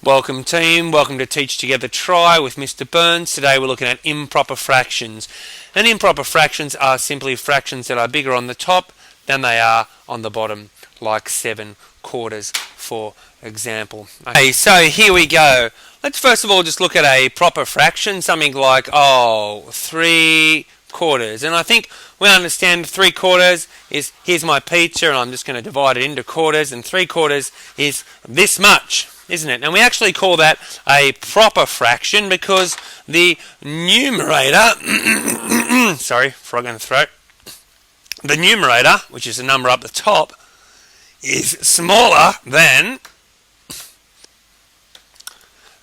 Welcome team, welcome to Teach Together Try with Mr. Burns. Today we're looking at improper fractions. And improper fractions are simply fractions that are bigger on the top than they are on the bottom, like 7/4 for example. Okay, so here we go. Let's first of all just look at a proper fraction, something like 3/4. And I think we understand 3/4 is, here's my pizza and I'm just going to divide it into quarters, and 3/4 is this much, isn't it? And we actually call that a proper fraction because the numerator, sorry, frog in the throat, the numerator, which is the number up the top, is smaller than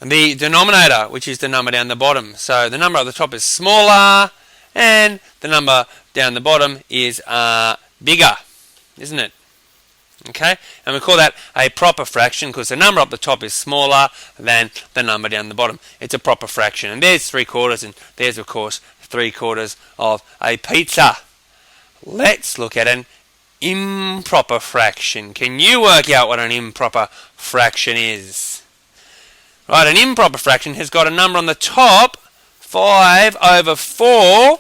the denominator, which is the number down the bottom. So the number at the top is smaller and the number down the bottom is bigger, isn't it? Okay, and we call that a proper fraction because the number up the top is smaller than the number down the bottom. It's a proper fraction. And there's 3/4, and there's of course 3/4 of a pizza. Let's look at an improper fraction. Can you work out what an improper fraction is? Right, an improper fraction has got a number on the top, 5/4,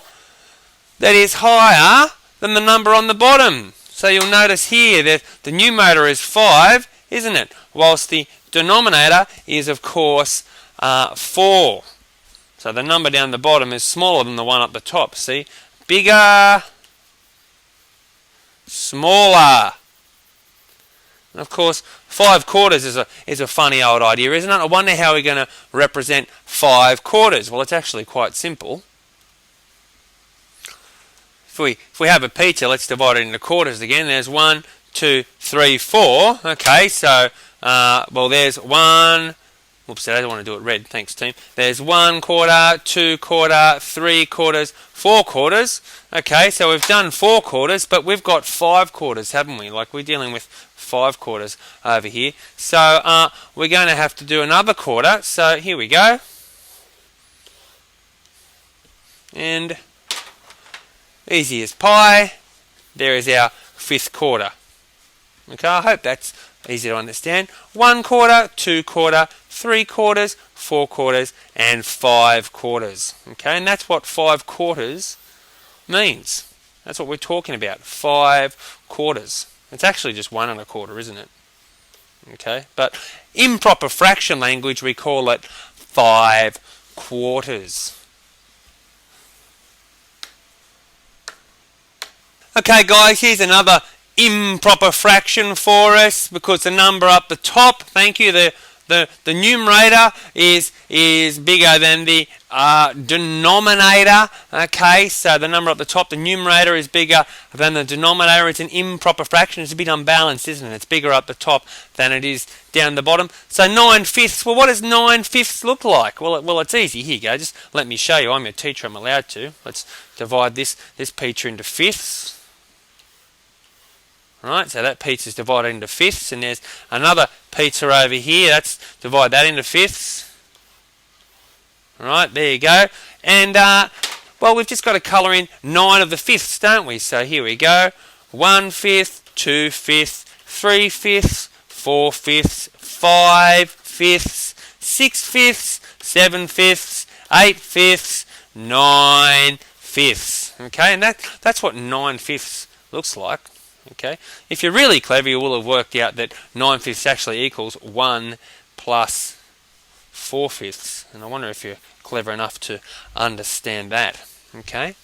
that is higher than the number on the bottom. So you'll notice here that the numerator is 5, isn't it? Whilst the denominator is, of course, 4. So the number down the bottom is smaller than the one up the top. See? Bigger, smaller. And of course, 5/4 is a funny old idea, isn't it? I wonder how we're going to represent 5/4. Well, it's actually quite simple. If we have a pizza, let's divide it into quarters again. There's 1, 2, 3, 4. Okay, so, there's 1. Whoops, I don't want to do it red. Thanks, team. There's 1/4, 2/4, 3/4, 4/4. Okay, so we've done 4/4, but we've got 5/4, haven't we? Like we're dealing with 5/4 over here. So we're going to have to do another quarter. So here we go. And easy as pie, there is our 5th quarter. Okay, I hope that's easy to understand. 1/4, 2/4, 3/4, 4/4, and 5/4. Okay, and that's what 5/4 means. That's what we're talking about, 5/4. It's actually just 1 1/4, isn't it? Okay, but improper fraction language, we call it 5/4. Okay guys, here's another improper fraction for us because the number up the top, thank you, the numerator is bigger than the denominator. Okay, so the number up the top, the numerator is bigger than the denominator. It's an improper fraction. It's a bit unbalanced, isn't it? It's bigger up the top than it is down the bottom. So 9/5. Well, what does 9/5 look like? Well, it's easy. Here you go. Just let me show you. I'm your teacher. I'm allowed to. Let's divide this pizza into fifths. Right, so that pizza is divided into fifths, and there's another pizza over here. Let's divide that into fifths. Right, there you go. And, we've just got to colour in 9 of the fifths, don't we? So here we go. 1/5, 2/5, 3/5, 4/5, 5/5, 6/5, 7/5, 8/5, 9/5. Okay, and that's what 9/5 looks like. Okay, if you're really clever, you will have worked out that 9/5 actually equals 1 plus 4/5, and I wonder if you're clever enough to understand that. Okay,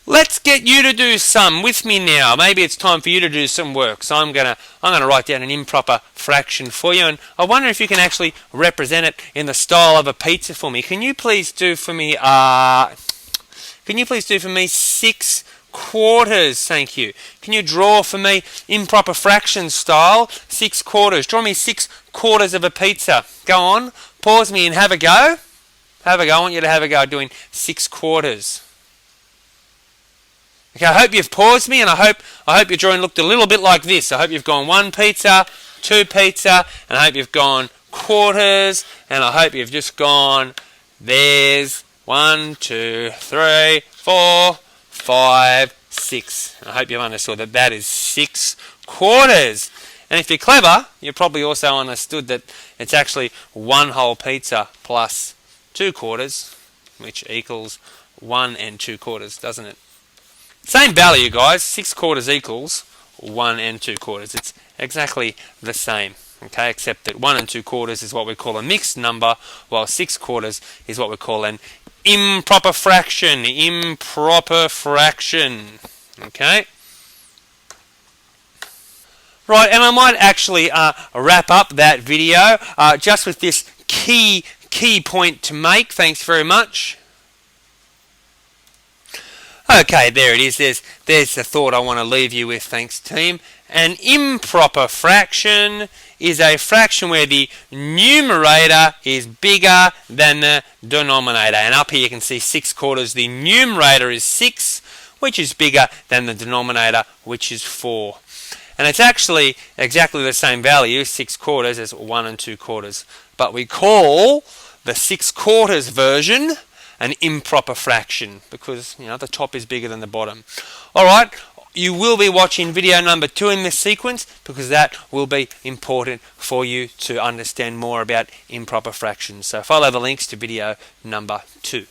let's get you to do some with me now. Maybe it's time for you to do some work. So I'm gonna write down an improper fraction for you, and I wonder if you can actually represent it in the style of a pizza for me. Can you please do for me? 6/4, thank you. Can you draw for me improper fraction style 6/4? Draw me 6/4 of a pizza. Go on, pause me and have a go. Have a go. I want you to have a go doing 6/4. Okay, I hope you've paused me, and I hope your drawing looked a little bit like this. I hope you've gone 1 pizza, 2 pizza, and I hope you've gone quarters, and I hope you've just gone, there's 1, 2, 3, 4, 5, 6. I hope you've understood that is 6/4. And if you're clever, you probably also understood that it's actually 1 whole pizza plus 2/4, which equals 1 2/4, doesn't it? Same value, guys. 6/4 equals 1 2/4. It's exactly the same. Okay, except that 1 2/4 is what we call a mixed number, while 6/4 is what we call an improper fraction. Improper fraction. Okay. Right, and I might actually wrap up that video just with this key point to make. Thanks very much. Okay, there it is. There's the thought I want to leave you with. Thanks, team. An improper fraction is a fraction where the numerator is bigger than the denominator. And up here you can see 6/4. The numerator is 6, which is bigger than the denominator, which is 4. And it's actually exactly the same value, 6/4, as 1 2/4. But we call the 6/4 version an improper fraction because the top is bigger than the bottom. Alright, you will be watching video number 2 in this sequence because that will be important for you to understand more about improper fractions. So follow the links to video number 2.